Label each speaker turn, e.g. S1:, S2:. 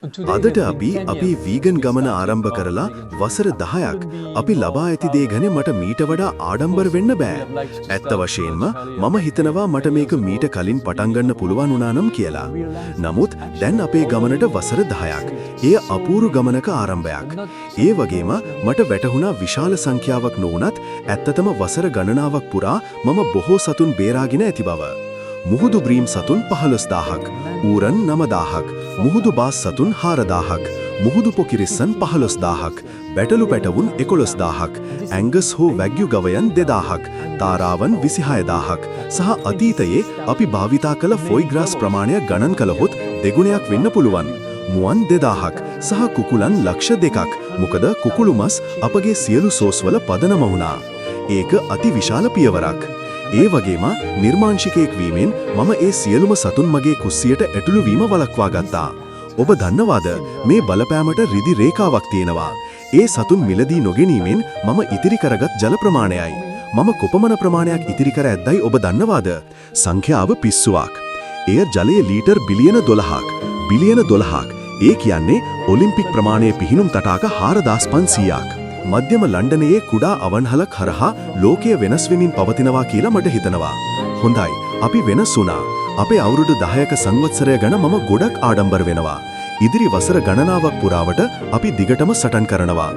S1: අදට අපි වීගන් ගමන ආරම්භ කරලා වසර 10ක් අපි ලබා ඇති දේ ගැන මට මීට වඩා ආඩම්බර වෙන්න බෑ. ඇත්ත වශයෙන්ම මම හිතනවා මට මේක මීට කලින් පටන් ගන්න පුළුවන් වුණා නම් කියලා. නමුත් දැන් අපේ ගමනට වසර 10ක්. එය අපූර්ව ගමනක ආරම්භයක්. ඒ වගේම මට වැටහුණා විශාල සංඛ්‍යාවක් නොවුනත් ඇත්තටම වසර ගණනාවක් පුරා මම බොහෝ සතුන් බේරාගෙන ඇති බව. මුහුදු බ්‍රීම් සතුන් 15000ක්, ඌරන් 9000ක්, මුහුදු බාස් සතුන් 4000ක්, මුහුදු පොකිරිස්සන් 15000ක්, බැටළු පැටවුන් 11000ක්, ඇංගස් හෝ වැග්යු ගවයන් 2000ක්, තාරාවන් 26000ක් සහ අතීතයේ අපි භාවිතා කළ ෆොයිග්‍රාස් ප්‍රමාණය ගණන් කළහොත් දෙගුණයක් වෙන්න පුළුවන්. මුවන් 2000ක් සහ කුකුලන් ලක්ෂ 2ක්. මොකද කුකුළු මස් අපගේ සියලු සෝස්වල පදනම වුණා. ඒක අතිවිශාල පියවරක්. ඒ වගේම නිර්මාංශිකයෙක් වීමෙන් මම ඒ සියලුම සතුන් මගේ කුස්සියට ඇතුළු වීම වළක්වා ගත්තා. ඔබ දන්නවාද මේ බලපෑමට රිදි රේඛාවක් තියෙනවා. ඒ සතුන් මිලදී නොගැනීමෙන් මම ඉතිරි කරගත් ජල ප්‍රමාණයයි. මම කොපමණ ප්‍රමාණයක් ඉතිරි කර ඇද්දයි ඔබ දන්නවාද? සංඛ්‍යාව පිස්සුවක්. එය ජලයේ ලීටර් බිලියන 12ක්. බිලියන 12ක්. ඒ කියන්නේ ඔලිම්පික් ප්‍රමාණයේ පිහිනුම් තටාක 4500ක්. මධ්‍යම ලන්ඩනයේ කුඩා අවන්හලක් හරහා ලෝකය වෙනස් වෙමින් පවතිනවා කියලා මට හිතනවා. හොඳයි, අපි වෙනස් වුණා. අපේ අවුරුදු 10ක සංවත්සරය ගැන මම ගොඩක් ආඩම්බර වෙනවා. ඉදිරි වසර ගණනාවක් පුරාවට අපි දිගටම සටන් කරනවා.